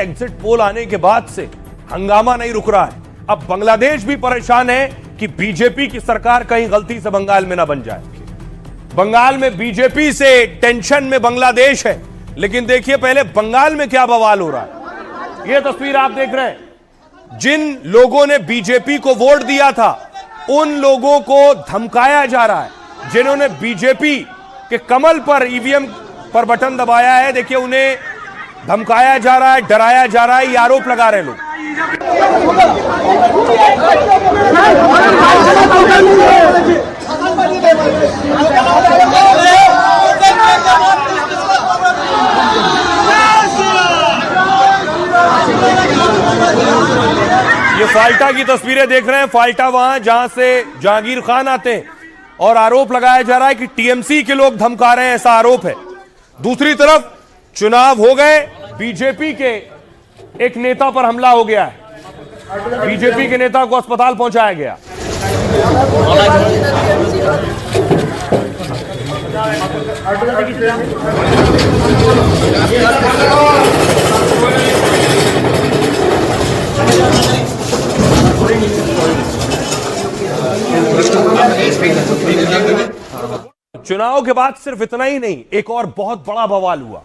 Exit poll आने के बाद से हंगामा नहीं रुक रहा है। अब बांग्लादेश भी परेशान है कि बीजेपी की सरकार कहीं गलती से बंगाल में ना बन जाए। बंगाल में बीजेपी से टेंशन में बांग्लादेश है, लेकिन देखिए पहले बंगाल में क्या बवाल हो रहा है। यह तस्वीर आप देख रहे हैं, जिन लोगों ने बीजेपी को वोट दिया था उन लोगों को धमकाया जा रहा है। जिन्होंने बीजेपी के कमल पर ईवीएम पर बटन दबाया है, देखिए उन्हें धमकाया जा रहा है, डराया जा रहा है, ये आरोप लगा रहे लोग। ये फाल्टा की तस्वीरें देख रहे हैं। फाल्टा वहां जहां से जहांगीर खान आते हैं और आरोप लगाया जा रहा है कि टीएमसी के लोग धमका रहे हैं, ऐसा आरोप है। दूसरी तरफ चुनाव हो गए, बीजेपी के एक नेता पर हमला हो गया है, बीजेपी के नेता को अस्पताल पहुंचाया गया। चुनाव के बाद सिर्फ इतना ही नहीं, एक और बहुत बड़ा बवाल हुआ।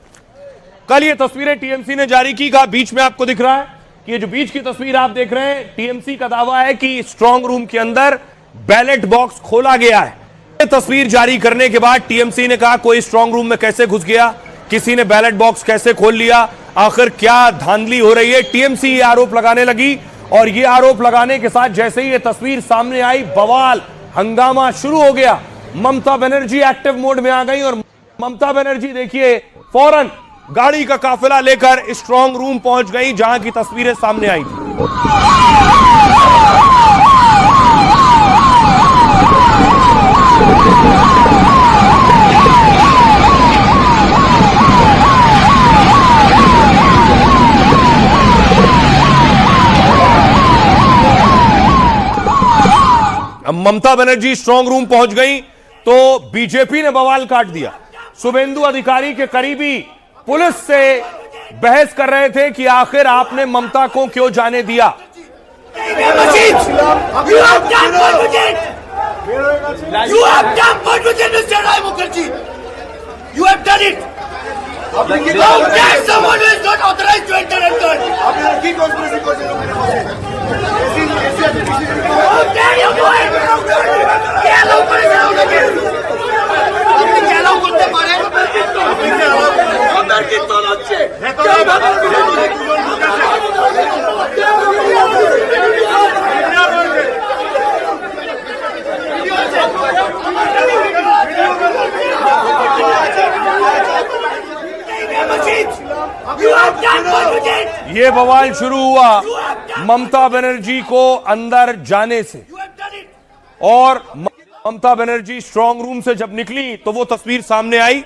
कल ये तस्वीरें टीएमसी ने जारी की, कहा बीच में आपको दिख रहा है कि ये जो बीच की तस्वीर आप देख रहे हैं, टीएमसी का दावा है कि स्ट्रांग रूम के अंदर बैलेट बॉक्स खोला गया है। ये तस्वीर जारी करने के बाद टीएमसी ने कहा कोई स्ट्रांग रूम में कैसे घुस गया, किसी ने बैलेट बॉक्स कैसे खोल लिया, आखिर क्या धांधली हो रही है। टीएमसी ये आरोप लगाने लगी और ये आरोप लगाने के साथ जैसे ही ये तस्वीर सामने आई, बवाल हंगामा शुरू हो गया। ममता बनर्जी एक्टिव मोड में आ गई और ममता बनर्जी देखिए फौरन गाड़ी का काफिला लेकर स्ट्रांग रूम पहुंच गई जहां की तस्वीरें सामने आई थी। अब ममता बनर्जी स्ट्रांग रूम पहुंच गई तो बीजेपी ने बवाल काट दिया। शुभेंदु अधिकारी के करीबी पुलिस से बहस कर रहे थे कि आखिर आपने ममता को क्यों जाने दिया। ये बवाल शुरू हुआ ममता बनर्जी को अंदर जाने से, और ममता बनर्जी स्ट्रांग रूम से जब निकली तो वो तस्वीर सामने आई।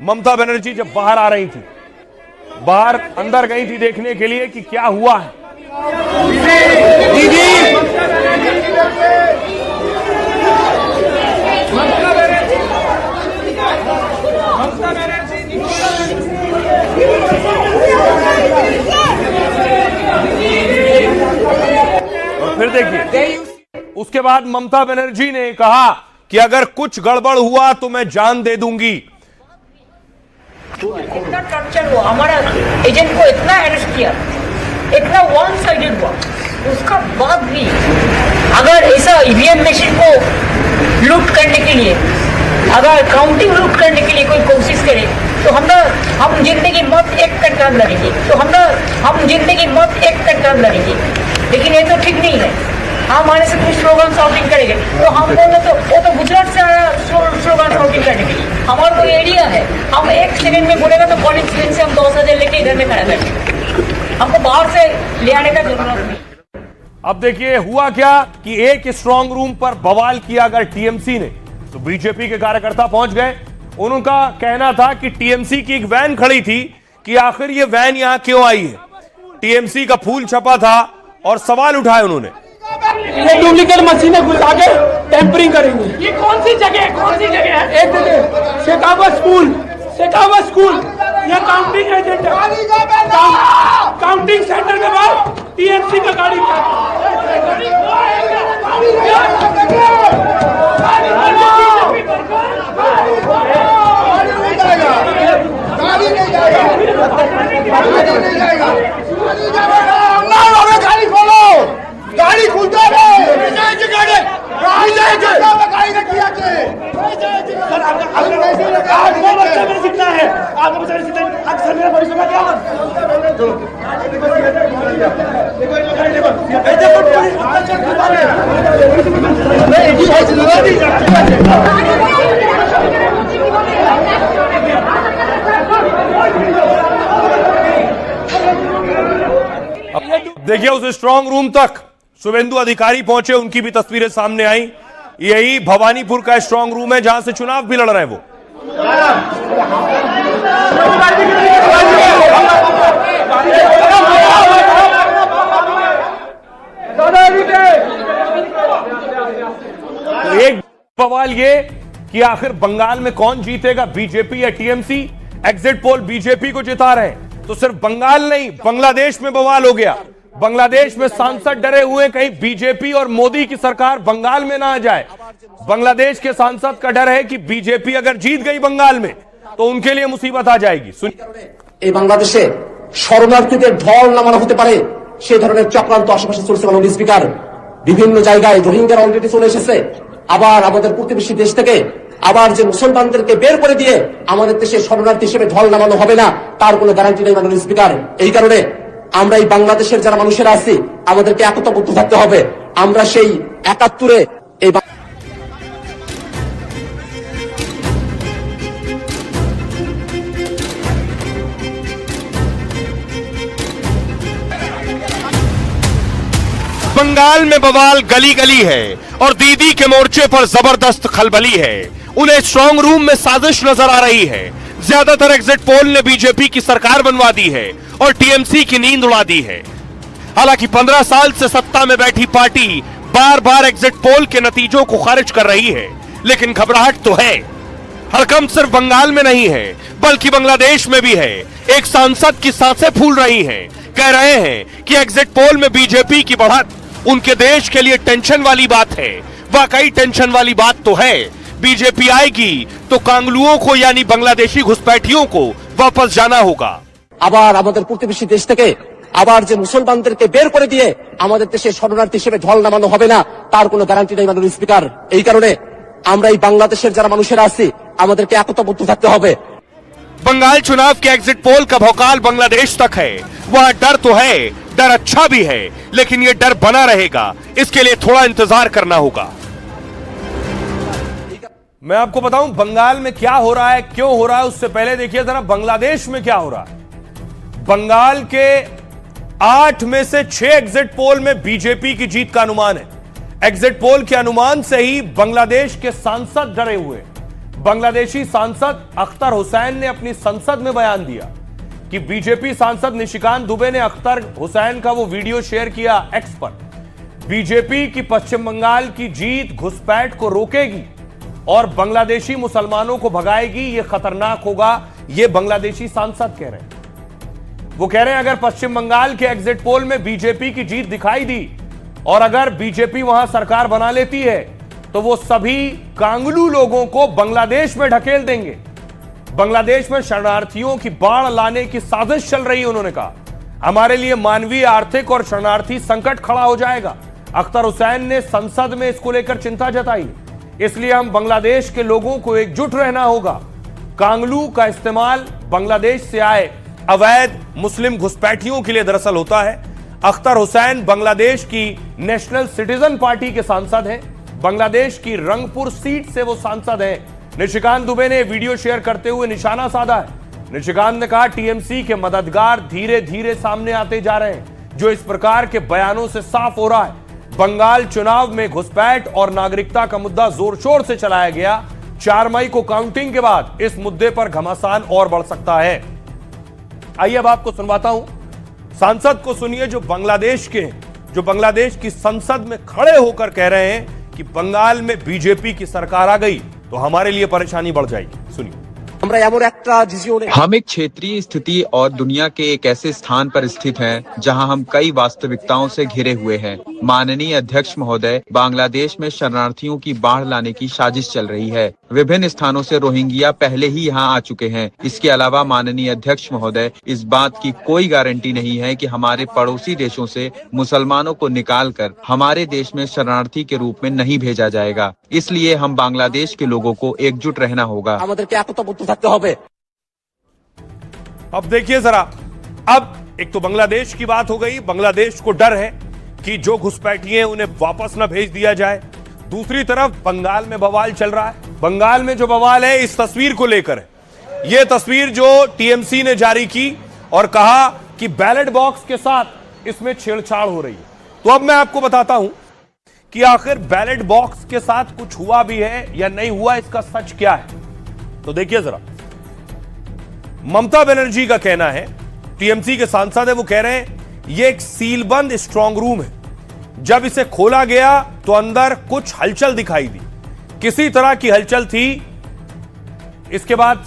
ममता बनर्जी जब बाहर आ रही थी, बाहर अंदर गई थी देखने के लिए कि क्या हुआ है। और फिर देखिए उसके बाद ममता बनर्जी ने कहा कि अगर कुछ गड़बड़ हुआ तो मैं जान दे दूंगी। इतना टॉर्चर हुआ, हमारा एजेंट को इतना अरेस्ट किया, इतना वन साइडेड हुआ, उसका बाद भी अगर ऐसा ईवीएम मशीन को लूट करने के लिए, अगर काउंटिंग लूट करने के लिए कोई कोशिश करे तो हम जिंदगी मौत एक का टर्म लड़ेंगे, तो हम जिंदगी मौत एक का टर्म लड़ेंगे। लेकिन ये तो ठीक नहीं है। हम हमारे से कुछ स्लोगन शॉटिंग करेंगे तो हम बोले तो वो तो गुजरात से आया स्लोगन शॉटिंग करने के लिए। हमारा कोई एरिया है, हम एक सेकंड में बोलेगा तो कॉलेज स्टूडेंट से हम 10,000 लेके इधर में खड़ा बैठे, हमको बाहर से ले आने का जरूरत नहीं। अब देखिए हुआ क्या कि एक स्ट्रांग रूम पर बवाल किया अगर टीएमसी ने तो बीजेपी के कार्यकर्ता पहुंच गए। उनका कहना था कि टीएमसी की एक वैन खड़ी थी कि आखिर ये वैन यहां क्यों आई है। टीएमसी का फूल छपा था और सवाल उठाए उन्होंने। ये डुप्लीकेट मशीनें घुसा के टेम्परिंग करेंगे। ये कौन सी जगह है? एक जगह शेखावत स्कूल ये काउंटिंग एजेंट है। काउंटिंग सेंटर के बाद टीएमसी का गाड़ी गाड़ी खोलो, गाड़ी खुलता है, गाड़ी ने किया सीखना है, आपको बचाने सीखना है, अक्सर मेरा भविष्य में क्या देखिए उस स्ट्रांग रूम तक शुभेंदु अधिकारी पहुंचे, उनकी भी तस्वीरें सामने आई। यही भवानीपुर का स्ट्रांग रूम है जहां से चुनाव भी लड़ रहे हैं वो। तो एक सवाल ये कि आखिर बंगाल में कौन जीतेगा, बीजेपी या टीएमसी? एग्जिट पोल बीजेपी को जिता रहे हैं, तो सिर्फ बंगाल नहीं बांग्लादेश में बवाल हो गया। बांग्लादेश में सांसद डरे हुए कहीं बीजेपी और मोदी की सरकार बंगाल में ना आ जाए। बांग्लादेश के सांसद का डर है कि बीजेपी अगर जीत गई बंगाल में तो उनके लिए मुसीबत आ जाएगी। এই বাংলাদেশে শরণার্থীদের ঢল নামানো হতে পারে সেই ধরনের চক্রান্ত আশেপাশে চলছে। মাননীয় স্পিকার, বিভিন্ন জায়গায় রোহিঙ্গারা অলরেডি চলে এসেছে। আবার আমাদের প্রতিবেশী দেশ থেকে আবার যে মুসলমানদেরকে বের করে দিয়ে আমাদের দেশে শরণার্থী হিসেবে ঢল নামানো হবে না তার কোনো গ্যারান্টি নেই মাননীয় স্পিকার। এই কারণে আমরা এই বাংলাদেশের যারা মানুষেরা আছি আমাদেরকে একতাবদ্ধ থাকতে হবে। আমরা সেই ৭১-এ এই बंगाल में बवाल गली गली है और दीदी के मोर्चे पर जबरदस्त खलबली है। उन्हें स्ट्रांग रूम में साजिश नजर आ रही है। ज्यादातर एग्जिट पोल ने बीजेपी की सरकार बनवा दी है और टीएमसी की नींद उड़ा दी है। हालांकि 15 साल से सत्ता में बैठी पार्टी बार बार एग्जिट पोल के नतीजों को खारिज कर रही है, लेकिन घबराहट तो है। हड़कंप सिर्फ बंगाल में नहीं है बल्कि बांग्लादेश में भी है। एक सांसद की सांसें फूल रही हैं, कह रहे हैं कि एग्जिट पोल में बीजेपी की बढ़त उनके देश के लिए टेंशन वाली बात है। वाकई टेंशन वाली बात तो है। बीजेपी आएगी तो कांगलुओं को यानी बांग्लादेशी घुसपैठियों को वापस जाना होगा। আবার আমাদের প্রতিবেশী দেশ থেকে আবার যে মুসলমানদেরকে বের করে দিয়ে আমাদের দেশে শরণার্থী হিসেবে ঢল নামানো হবে না তার কোনো গ্যারান্টি নেই মাননীয় স্পিকার। এই কারণে আমরা এই বাংলাদেশের যারা মানুষেরা আছি আমাদেরকে একতাবদ্ধ থাকতে হবে। बंगाल चुनाव के एग्जिट पोल का भौकाल बांग्लादेश तक है। वहां डर तो है, डर अच्छा भी है, लेकिन यह डर बना रहेगा। इसके लिए थोड़ा इंतजार करना होगा। मैं आपको बताऊं बंगाल में क्या हो रहा है, क्यों हो रहा है, उससे पहले देखिए जरा बांग्लादेश में क्या हो रहा है। बंगाल के 8 में से 6 एग्जिट पोल में बीजेपी की जीत का अनुमान है। एग्जिट पोल के अनुमान से ही बांग्लादेश के सांसद डरे हुए। बांग्लादेशी सांसद अख्तर हुसैन ने अपनी संसद में बयान दिया कि बीजेपी सांसद निशिकांत दुबे ने अख्तर हुसैन का वो वीडियो शेयर किया एक्स पर। बीजेपी की पश्चिम बंगाल की जीत घुसपैठ को रोकेगी और बांग्लादेशी मुसलमानों को भगाएगी, ये खतरनाक होगा, ये बांग्लादेशी सांसद कह रहे हैं। वो कह रहे हैं अगर पश्चिम बंगाल के एग्जिट पोल में बीजेपी की जीत दिखाई दी और अगर बीजेपी वहां सरकार बना लेती है तो वो सभी कांगलू लोगों को बांग्लादेश में ढकेल देंगे। बांग्लादेश में शरणार्थियों की बाढ़ लाने की साजिश चल रही है। उन्होंने कहा हमारे लिए मानवीय, आर्थिक और शरणार्थी संकट खड़ा हो जाएगा। अख्तर हुसैन ने संसद में इसको लेकर चिंता जताई। इसलिए हम बांग्लादेश के लोगों को एकजुट रहना होगा। कांगलू का इस्तेमाल बांग्लादेश से आए अवैध मुस्लिम घुसपैठियों के लिए दरअसल होता है। अख्तर हुसैन बांग्लादेश की नेशनल सिटीजन पार्टी के सांसद हैं। बांग्लादेश की रंगपुर सीट से वो सांसद हैं। निशिकांत दुबे ने वीडियो शेयर करते हुए निशाना साधा है। निशिकांत ने कहा टीएमसी के मददगार धीरे धीरे सामने आते जा रहे हैं, जो इस प्रकार के बयानों से साफ हो रहा है। बंगाल चुनाव में घुसपैठ और नागरिकता का मुद्दा जोर शोर से चलाया गया। 4 मई को काउंटिंग के बाद इस मुद्दे पर घमासान और बढ़ सकता है। आइए अब आपको सुनवाता हूं, सांसद को सुनिए जो बांग्लादेश के, जो बांग्लादेश की संसद में खड़े होकर कह रहे हैं कि बंगाल में बीजेपी की सरकार आ गई तो हमारे लिए परेशानी बढ़ जाएगी। सुनिए। আমরা এমন একটা ডিসিশন हम एक क्षेत्रीय स्थिति और दुनिया के एक ऐसे स्थान पर स्थित हैं जहां हम कई वास्तविकताओं से घिरे हुए हैं। माननीय अध्यक्ष महोदय, बांग्लादेश में शरणार्थियों की बाढ़ लाने की साजिश चल रही है। विभिन्न स्थानों से रोहिंग्या पहले ही यहां आ चुके हैं। इसके अलावा माननीय अध्यक्ष महोदय, इस बात की कोई गारंटी नहीं है कि हमारे पड़ोसी देशों से मुसलमानों को निकालकर हमारे देश में शरणार्थी के रूप में नहीं भेजा जाएगा। इसलिए हम बांग्लादेश के लोगों को एकजुट रहना होगा। আমাদেরকে একতাবদ্ধ থাকতে হবে। अब देखिए जरा, अब एक तो बांग्लादेश की बात हो गई। बांग्लादेश को डर है कि जो घुसपैठिए उन्हें वापस न भेज दिया जाए। दूसरी तरफ बंगाल में बवाल चल रहा है। बंगाल में जो बवाल है इस तस्वीर को लेकर है। यह तस्वीर जो टीएमसी ने जारी की और कहा कि बैलेट बॉक्स के साथ इसमें छेड़छाड़ हो रही है। तो अब मैं आपको बताता हूं कि आखिर बैलेट बॉक्स के साथ कुछ हुआ भी है या नहीं हुआ, इसका सच क्या है। तो देखिए जरा, ममता बनर्जी का कहना है, टीएमसी के सांसद है, वो कह रहे हैं ये एक सीलबंद स्ट्रांग रूम है। जब इसे खोला गया तो अंदर कुछ हलचल दिखाई दी, किसी तरह की हलचल थी। इसके बाद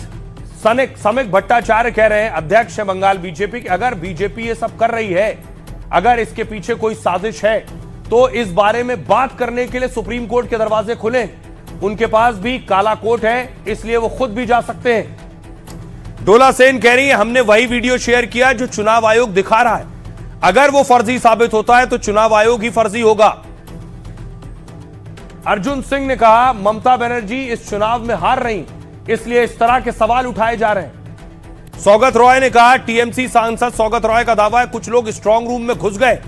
समिक भट्टाचार्य कह रहे हैं, अध्यक्ष है बंगाल बीजेपी के, अगर बीजेपी ये सब कर रही है, अगर इसके पीछे कोई साजिश है तो इस बारे में बात करने के लिए सुप्रीम कोर्ट के दरवाजे खुले। उनके पास भी काला कोट है, इसलिए वो खुद भी जा सकते हैं। डोला सेन कह रही है, हमने वही वीडियो शेयर किया जो चुनाव आयोग दिखा रहा है। अगर वो फर्जी साबित होता है तो चुनाव आयोग ही फर्जी होगा। अर्जुन सिंह ने कहा, ममता बनर्जी इस चुनाव में हार रही, इसलिए इस तरह के सवाल उठाए जा रहे हैं। सौगत रॉय ने कहा, टीएमसी सांसद सौगत रॉय का दावा है कुछ लोग स्ट्रांग रूम में घुस गए,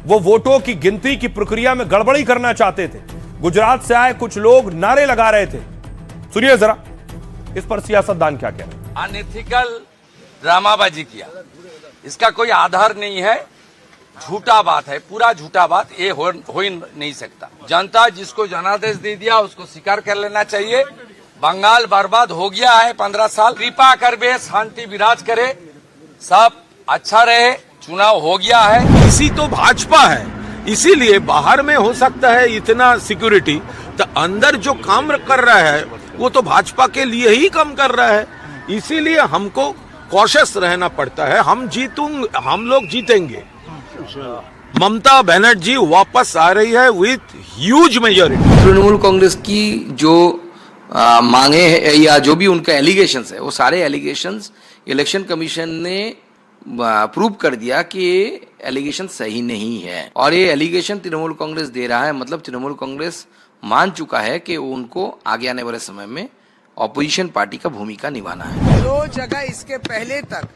वो वोटों की गिनती की प्रक्रिया में गड़बड़ी करना चाहते थे। गुजरात से आए कुछ लोग नारे लगा रहे थे। सुनिए जरा, इस पर सियासतदान क्या कह रहे हैं। अनएथिकल ड्रामाबाजी किया, इसका कोई आधार नहीं है, झूठा बात है, पूरा झूठा बात, ये हो ही नहीं सकता। जनता जिसको जनादेश दे दिया उसको स्वीकार कर लेना चाहिए। बंगाल बर्बाद हो गया है 15 साल, कृपा कर बे शांति विराज करे, सब अच्छा रहे। चुनाव हो गया है, इसी तो भाजपा है, इसीलिए बाहर में हो सकता है इतना सिक्योरिटी, तो अंदर जो काम कर रहा है वो तो भाजपा के लिए ही काम कर रहा है। इसीलिए हमको कॉशियस रहना पड़ता है। हम लोग जीतेंगे। ममता बनर्जी वापस आ रही है with huge majority. Trinamool Congress की जो मांगे है या जो भी उनका एलिगेशंस है, वो सारे एलिगेशंस इलेक्शन कमीशन ने प्रूव कर दिया कि ये एलिगेशन सही नहीं है। और ये एलिगेशन तृणमूल कांग्रेस दे रहा है, मतलब तृणमूल कांग्रेस मान चुका है कि उनको आगे आने वाले समय में ऑपोजिशन पार्टी का भूमिका निभाना है। जो जगह इसके पहले तक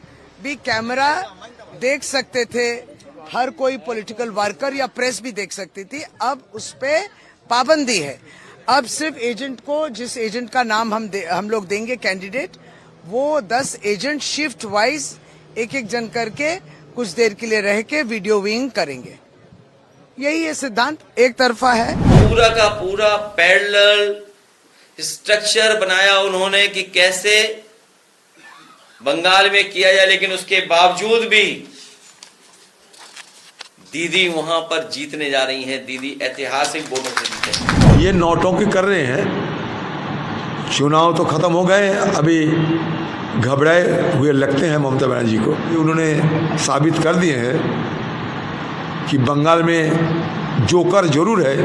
भी कैमरा देख सकते थे, हर कोई पॉलिटिकल वर्कर या प्रेस भी देख सकती थी, अब उस पे पाबंदी है। अब सिर्फ एजेंट को, जिस एजेंट का नाम हम लोग देंगे कैंडिडेट, वो 10 एजेंट शिफ्ट वाइज एक एक जन करके कुछ देर के लिए रह के वीडियो विंग करेंगे। यही ये सिद्धांत एक तरफा है। पूरा का पूरा पैरेलल स्ट्रक्चर बनाया उन्होंने कि कैसे बंगाल में किया जाए, लेकिन उसके बावजूद भी दीदी वहां पर जीतने जा रही हैं। दीदी ऐतिहासिक वोटों से जीते। ये नौटंकी कर रहे हैं। चुनाव तो खत्म हो गए, अभी घबराए हुए लगते हैं ममता बनर्जी को। उन्होंने साबित कर दिए हैं कि बंगाल में जोकर जरूर है,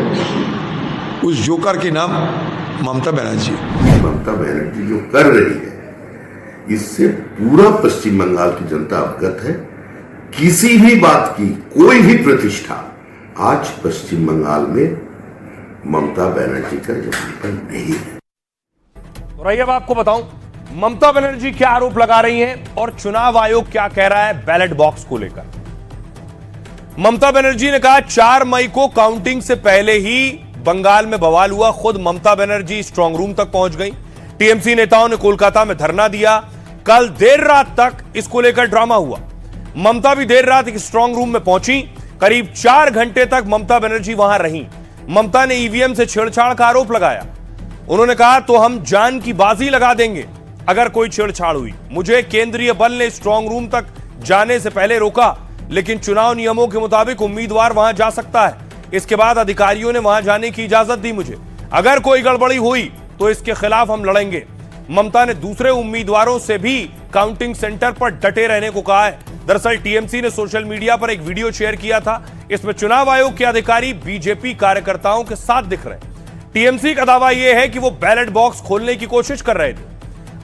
उस जोकर के नाम ममता बनर्जी। ममता बनर्जी जो कर रही है इससे पूरा पश्चिम बंगाल की जनता अवगत है। किसी भी बात की कोई भी प्रतिष्ठा आज पश्चिम बंगाल में ममता बनर्जी का जमीन पर नहीं है। और आइए अब आपको बताऊं ममता बनर्जी क्या आरोप लगा रही हैं और चुनाव आयोग क्या कह रहा है बैलेट बॉक्स को लेकर। ममता बनर्जी ने कहा 4 मई को काउंटिंग से पहले ही बंगाल में बवाल हुआ। खुद ममता बनर्जी स्ट्रांग रूम तक पहुंच गई। टीएमसी नेताओं ने कोलकाता में धरना दिया। कल देर रात तक इसको लेकर ड्रामा हुआ। ममता भी देर रात एक स्ट्रांग रूम में पहुंची। करीब 4 घंटे तक ममता बनर्जी वहां रहीं। ममता ने ईवीएम से छेड़छाड़ का आरोप लगाया। उन्होंने कहा तो हम जान की बाजी लगा देंगे अगर कोई छेड़छाड़ हुई। मुझे केंद्रीय बल ने स्ट्रांग रूम तक जाने से पहले रोका, लेकिन चुनाव नियमों के मुताबिक उम्मीदवार वहां जा सकता है। इसके बाद अधिकारियों ने वहां जाने की इजाजत दी मुझे। अगर कोई गड़बड़ी हुई तो इसके खिलाफ हम लड़ेंगे। ममता ने दूसरे उम्मीदवारों से भी काउंटिंग सेंटर पर डटे रहने को कहा है। दरअसल टीएमसी ने सोशल मीडिया पर एक वीडियो शेयर किया था। इसमें चुनाव आयोग के अधिकारी बीजेपी कार्यकर्ताओं के साथ दिख रहे हैं। टीएमसी का दावा यह है कि वो बैलेट बॉक्स खोलने की कोशिश कर रहे थे।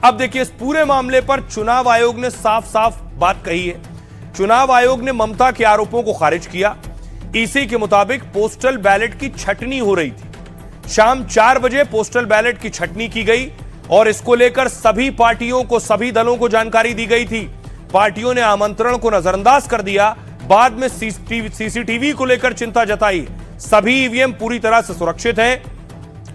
अब देखिए, इस पूरे मामले पर चुनाव आयोग ने साफ साफ बात कही है। चुनाव आयोग ने ममता के आरोपों को खारिज किया। ईसी के मुताबिक पोस्टल बैलेट की छटनी हो रही थी। शाम 4 बजे पोस्टल बैलेट की छटनी की गई और इसको लेकर सभी पार्टियों को, सभी दलों को जानकारी दी गई थी। पार्टियों ने आमंत्रण को नजरअंदाज कर दिया। बाद में सीसीटीवी को लेकर चिंता जताई। सभी ईवीएम पूरी तरह से सुरक्षित हैं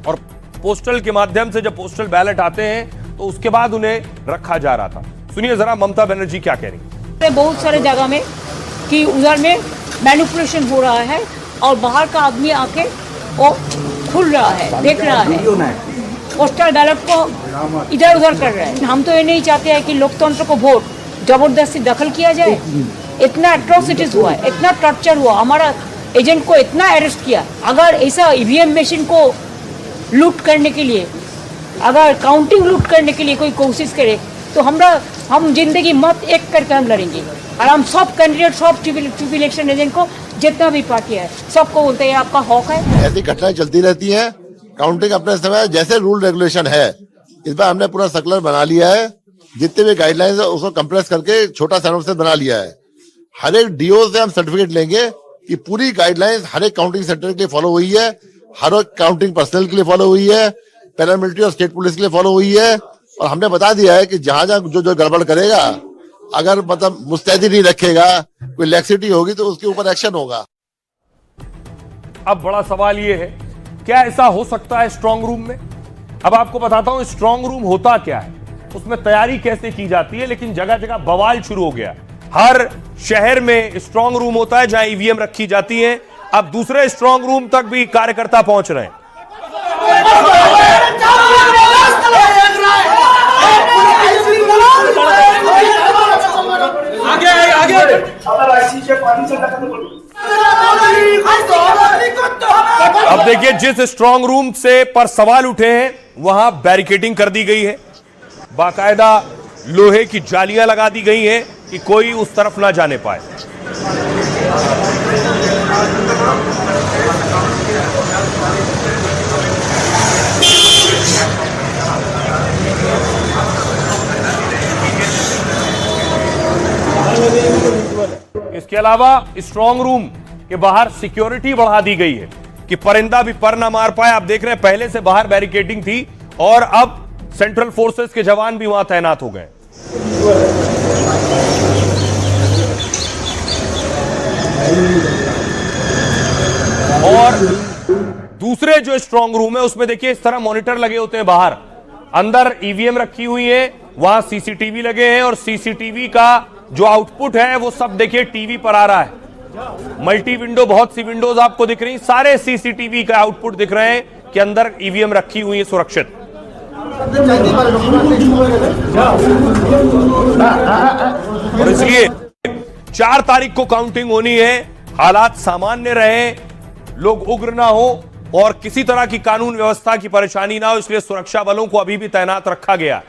और पोस्टल के माध्यम से जब पोस्टल बैलेट आते हैं तो उसके बाद उन्हें रखा जा रहा था। सुनिए जरा ममता बनर्जी क्या कह रही है। बहुत सारे जगह में कि उधर में मैनिपुलेशन हो रहा है और बाहर का आदमी आके वो खुल रहा है, देख रहा है, पोस्टल बैलेट को इधर उधर कर रहा है। हम तो ये नहीं चाहते हैं कि लोकतंत्र को वोट जबरदस्ती दखल किया जाए। इतना एट्रोसिटीज हुआ है, इतना टॉर्चर हुआ, हमारा एजेंट को इतना अरेस्ट किया। अगर ऐसा ईवीएम मशीन को लूट करने के लिए, अगर काउंटिंग लूट करने के लिए कोई कोशिश करे तो हम जिंदगी मत एक करके हम लड़ेंगे। और हम सब कैंडिडेट, सब चीफ इलेक्शन एजेंट को, जितना भी पार्टी है, सबको बोलते हैं आपका हक है। ऐसी घटनाएं चलती रहती हैं। काउंटिंग अपने समय जैसे रूल रेगुलेशन है, इस बार हमने पूरा सर्कुलर बना लिया है। जितने भी गाइडलाइंस है उसको कंप्रेस करके छोटा सिनॉप्सिस बना लिया है। हर एक डीओ से हम सर्टिफिकेट लेंगे कि पूरी गाइडलाइंस हर एक काउंटिंग सेंटर के लिए फॉलो हुई है, हर एक काउंटिंग पर्सनल के लिए फॉलो हुई है, पैरामिलिट्री और स्टेट पुलिस के लिए फॉलो हुई है। और हमने बता दिया है कि जहां जहां जो गड़बड़ करेगा, अगर मतलब मुस्तैदी नहीं रखेगा, कोई लैक्सिटी होगी तो उसके ऊपर एक्शन होगा। अब बड़ा सवाल यह है, क्या ऐसा हो सकता है स्ट्रांग रूम में? अब आपको बताता हूं स्ट्रांग रूम होता क्या है, उसमें तैयारी कैसे की जाती है। लेकिन जगह जगह बवाल शुरू हो गया। हर शहर में स्ट्रांग रूम होता है जहां ईवीएम रखी जाती है। अब दूसरे स्ट्रांग रूम तक भी कार्यकर्ता पहुंच रहे हैं। अब देखिए, जिस स्ट्रांग रूम से पर सवाल उठे हैं वहां बैरिकेडिंग कर दी गई है। बाकायदा लोहे की जालियां लगा दी गई हैं कि कोई उस तरफ ना जाने पाए। इसके अलावा स्ट्रांग रूम के बाहर सिक्योरिटी बढ़ा दी गई है कि परिंदा भी पर ना मार पाए। आप देख रहे हैं, पहले से बाहर बैरिकेडिंग थी और अब सेंट्रल फोर्सेस के जवान भी वहां तैनात हो गए। और दूसरे जो स्ट्रांग रूम है उसमें देखिए इस तरह मॉनिटर लगे होते हैं बाहर, अंदर ईवीएम रखी हुई है, वहां सीसीटीवी लगे हैं और सीसीटीवी का जो आउटपुट है वो सब देखिए टीवी पर आ रहा है। मल्टी विंडो, बहुत सी विंडोज आपको दिख रही, सारे सीसीटीवी का आउटपुट दिख रहे हैं कि अंदर ईवीएम रखी हुई है सुरक्षित। और इसलिए 4 तारीख को काउंटिंग होनी है। हालात सामान्य रहे, लोग उग्र ना हो और किसी तरह की कानून व्यवस्था की परेशानी ना हो, इसलिए सुरक्षा बलों को अभी भी तैनात रखा गया।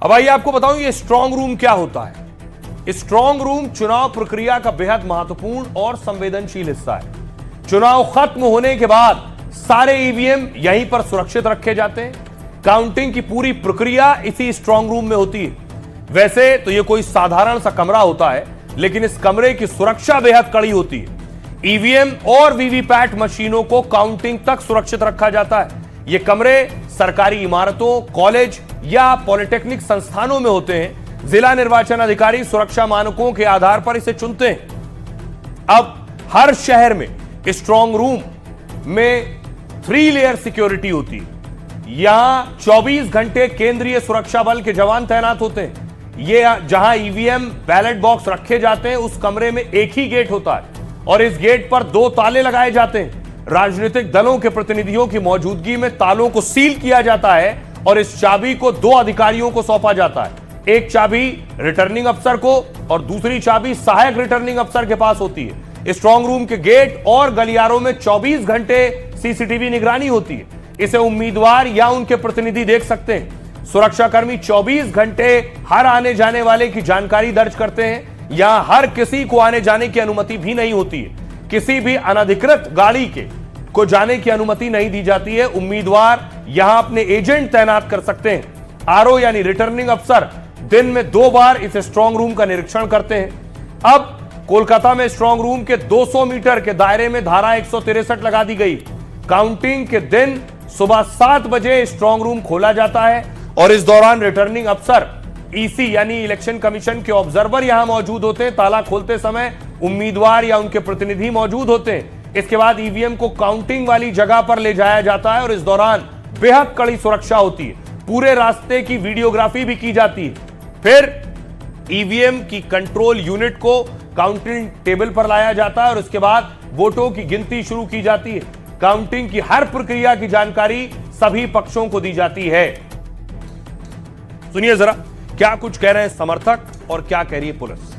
अब आइए आपको बताऊं ये स्ट्रांग रूम क्या होता है। स्ट्रांग रूम चुनाव प्रक्रिया का बेहद महत्वपूर्ण और संवेदनशील हिस्सा है। चुनाव खत्म होने के बाद सारे ईवीएम यहीं पर सुरक्षित रखे जाते हैं। काउंटिंग की पूरी प्रक्रिया इसी स्ट्रांग रूम में होती है। वैसे तो यह कोई साधारण सा कमरा होता है, लेकिन इस कमरे की सुरक्षा बेहद कड़ी होती है। ईवीएम और वीवीपैट मशीनों को काउंटिंग तक सुरक्षित रखा जाता है। ये कमरे सरकारी इमारतों, कॉलेज या पॉलिटेक्निक संस्थानों में होते हैं। जिला निर्वाचन अधिकारी सुरक्षा मानकों के आधार पर इसे चुनते हैं। अब हर शहर में स्ट्रांग रूम में 3 लेयर सिक्योरिटी होती है। यहां 24 घंटे केंद्रीय सुरक्षा बल के जवान तैनात होते हैं। ये जहां ईवीएम बैलेट बॉक्स रखे जाते हैं उस कमरे में एक ही गेट होता है और इस गेट पर 2 ताले लगाए जाते हैं। राजनीतिक दलों के प्रतिनिधियों की मौजूदगी में तालों को सील किया जाता है और इस चाबी को 2 अधिकारियों को सौंपा जाता है। एक चाबी रिटर्निंग अफसर को और दूसरी चाबी सहायक रिटर्निंग अफसर के पास होती है। स्ट्रांग रूम के गेट और गलियारों में 24 घंटे सीसीटीवी निगरानी होती है। इसे उम्मीदवार या उनके प्रतिनिधि देख सकते हैं। सुरक्षाकर्मी 24 घंटे हर आने जाने वाले की जानकारी दर्ज करते हैं। यहां हर किसी को आने जाने की अनुमति भी नहीं होती है। किसी भी अनधिकृत गाड़ी को जाने की अनुमति नहीं दी जाती है। उम्मीदवार यहां अपने एजेंट तैनात कर सकते हैं। आरओ यानी रिटर्निंग अफसर दिन में 2 बार इस स्ट्रांग रूम का निरीक्षण करते हैं। अब कोलकाता में स्ट्रांग रूम के 200 मीटर के दायरे में धारा 163 लगा दी गई। काउंटिंग के दिन सुबह 7 बजे स्ट्रांग रूम खोला जाता है और इस दौरान रिटर्निंग अफसर ईसी यानी इलेक्शन कमीशन के ऑब्जर्वर यहां मौजूद होते हैं। ताला खोलते समय उम्मीदवार या उनके प्रतिनिधि मौजूद होते हैं। इसके बाद ईवीएम को काउंटिंग वाली जगह पर ले जाया जाता है और इस दौरान बेहद कड़ी सुरक्षा होती है। पूरे रास्ते की वीडियोग्राफी भी की जाती है। फिर ईवीएम की कंट्रोल यूनिट को काउंटिंग टेबल पर लाया जाता है और उसके बाद वोटों की गिनती शुरू की जाती है। काउंटिंग की हर प्रक्रिया की जानकारी सभी पक्षों को दी जाती है। सुनिए जरा क्या कुछ कह रहे हैं समर्थक और क्या कह रही है पुलिस।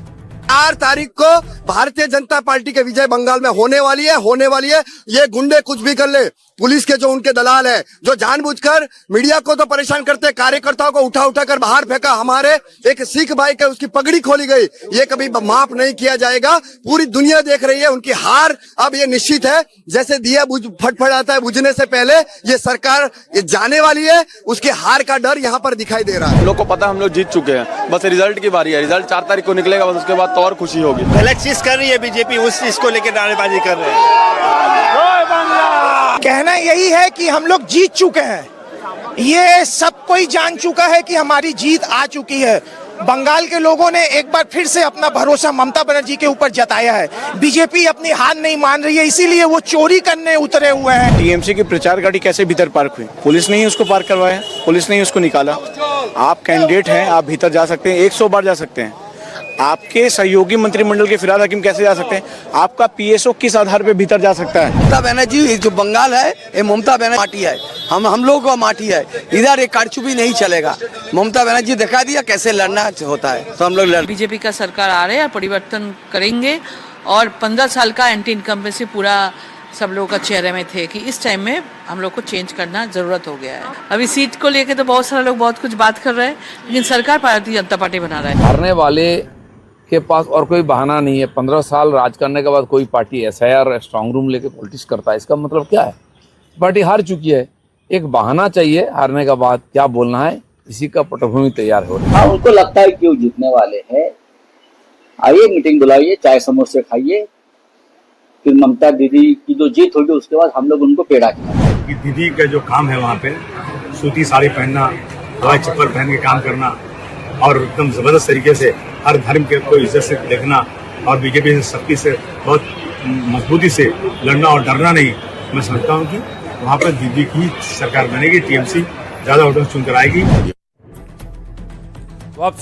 4 तारीख को भारतीय जनता पार्टी के विजय बंगाल में होने वाली है। ये गुंडे कुछ भी कर ले, पुलिस के जो उनके दलाल है, जो जानबूझकर मीडिया को तो परेशान करते, कार्यकर्ताओं को उठा कर बाहर फेंका। हमारे एक सिख भाई के उसकी पगड़ी खोली गई, ये कभी माफ नहीं किया जाएगा। पूरी दुनिया देख रही है उनकी हार अब ये निश्चित है। जैसे दिया फटफटाता है बुझने से पहले, ये सरकार ये जाने वाली है। उसके हार का डर यहाँ पर दिखाई दे रहा है। हम लोग को पता, हम लोग जीत चुके हैं, बस रिजल्ट की बारी है। रिजल्ट 4 तारीख को निकलेगा, बस उसके बाद तो और खुशी होगी। गलत चीज कर रही है बीजेपी, उस चीज को लेकर नारेबाजी कर रहे हैं। कहना यही है कि हम लोग जीत चुके हैं। ये सब कोई जान चुका है कि हमारी जीत आ चुकी है। बंगाल के लोगों ने एक बार फिर से अपना भरोसा ममता बनर्जी के ऊपर जताया है। बीजेपी अपनी हार नहीं मान रही है, इसीलिए वो चोरी करने उतरे हुए हैं। टीएमसी की प्रचार गाड़ी कैसे भीतर पार्क हुई? पुलिस ने ही उसको पार्क करवाया, पुलिस ने ही उसको निकाला। आप कैंडिडेट हैं, आप भीतर जा सकते हैं, 100 बार जा सकते हैं। आपके सहयोगी मंत्रिमंडल के फिराद हकीम कैसे जा सकते हैं? आपका पीएसओ किस आधार पे भीतर जा सकता है? ममता बनर्जी जो बंगाल है, ये ममता बनर्जी माटी है, हम लोग का माटी है। इधर एक कारचुपी नहीं चलेगा। ममता बनर्जी दिखा दिया कैसे लड़ना होता है, तो हम लोग लड़। बीजेपी का सरकार आ रहे हैं, परिवर्तन करेंगे और 15 साल का एंटी इनकम्बेंसी पूरा सब लोगों का चेहरे में थे कि इस टाइम में हम लोग को चेंज करना जरूरत हो गया है। अभी सीट को लेके तो बहुत सारे लोग बहुत कुछ बात कर रहे हैं, लेकिन सरकार भारतीय जनता पार्टी बना रहा है। हारने वाले के पास और कोई बहाना नहीं है। 15 साल राज करने के बाद कोई पार्टी एसआईआर स्ट्रांग रूम लेके पॉलिटिक्स करता है, इसका मतलब क्या है? पार्टी हार चुकी है, एक बहाना चाहिए हारने के बाद क्या बोलना है, इसी का पटभूमि तैयार हो रहा है। उनको लगता है कि वो जीतने वाले हैं, आइए मीटिंग बुलाइए, चाय समोसे खाइए, फिर ममता दीदी की जो जीत होगी उसके बाद हम लोग उनको पेड़ा खिलाएंगे। दीदी का जो काम है वहाँ पे सूती साड़ी पहनना, हवाई चप्पल पहन के काम करना और एकदम जबरदस्त तरीके से हर धर्म के को इज्जत से देखना और बीजेपी से सख्ती से बहुत मजबूती से लड़ना और डरना नहीं, मैं समझता हूँ कि वहाँ पर दीदी की सरकार बनेगी, टीएमसी ज्यादा वोटों चुनकर आएगी।